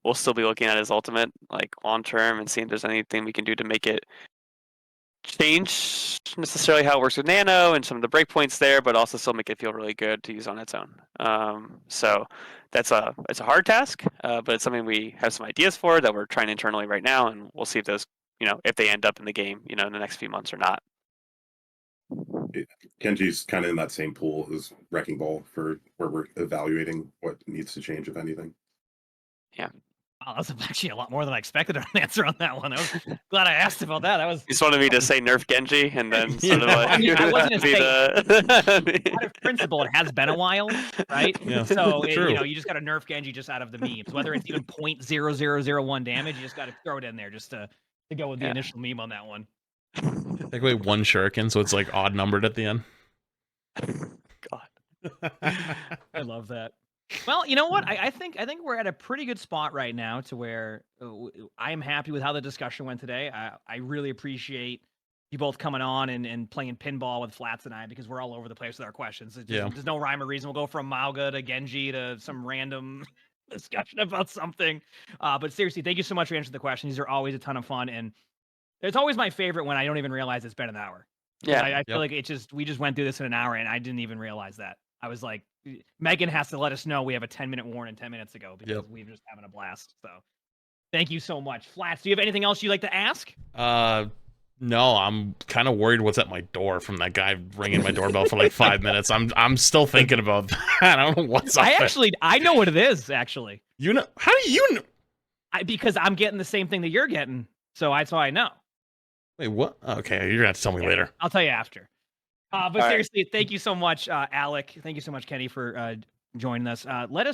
we'll still be looking at his ultimate, like, long term and seeing if there's anything we can do to make it change necessarily how it works with Nano and some of the breakpoints there, but also still make it feel really good to use on its own. So it's a hard task, but it's something we have some ideas for that we're trying internally right now, and we'll see if those, if they end up in the game, in the next few months or not. Genji's kind of in that same pool as Wrecking Ball for where we're evaluating what needs to change, if anything. Yeah. Wow, that's actually a lot more than I expected an answer on that one. I was glad I asked about that. That was. You just wanted me to say nerf Genji and then sort of like. I mean, I wasn't out of principle, it has been a while, right? Yeah. So you just got to nerf Genji just out of the memes. Whether it's even 0.0001 damage, you just got to throw it in there just to go with the initial meme on that one. Take away one shuriken, so it's like odd numbered at the end. God, I love that. Well, you know what? I think we're at a pretty good spot right now to where I am happy with how the discussion went today. I really appreciate you both coming on and playing pinball with Flats and I, because we're all over the place with our questions. There's no rhyme or reason. We'll go from Mauga to Genji to some random discussion about something. But seriously, thank you so much for answering the questions. These are always a ton of fun, and it's always my favorite when I don't even realize it's been an hour. Yeah, I feel like we just went through this in an hour, and I didn't even realize that. I was like, Megan has to let us know we have a 10-minute warning 10 minutes ago because we've just having a blast. So thank you so much. Flats, do you have anything else you'd like to ask? No, I'm kind of worried what's at my door from that guy ringing my doorbell for like 5 minutes. I'm still thinking about that. I don't know what's up there. I know what it is, actually. You know? How do you know? Because I'm getting the same thing that you're getting, so that's how I know. Wait, what? Okay, you're gonna have to tell me later. I'll tell you after. But seriously, thank you so much, Alec. Thank you so much, Kenny, for joining us. Let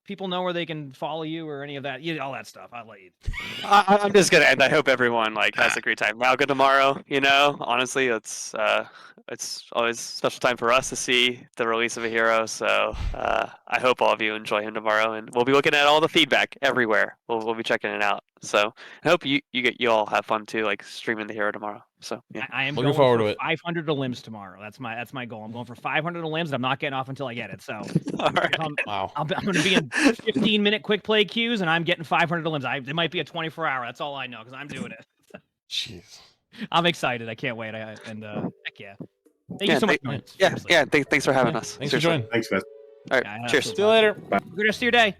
people know where they can follow you or any of that, all that stuff. I'll let you. I'm just gonna end. I hope everyone has a great time. Mauga tomorrow. Honestly, it's always a special time for us to see the release of a hero. So I hope all of you enjoy him tomorrow, and we'll be looking at all the feedback everywhere. We'll be checking it out. So I hope you all have fun too, like streaming the hero tomorrow. So yeah, I am looking going forward for to it. 500 limbs tomorrow. That's my goal. I'm going for 500 limbs. I'm not getting off until I get it. So all right. Wow. I'm going to be in 15-minute quick play queues, and I'm getting 500 limbs. It might be a 24-hour. That's all I know because I'm doing it. Jeez. I'm excited. I can't wait. Heck yeah. Thank you so much. for joining. Yeah, Seriously. yeah. Thanks for having Yeah, us. thanks for Seriously. joining. Thanks, guys. All right. Yeah, Cheers. absolutely. See you later. Good rest of your day.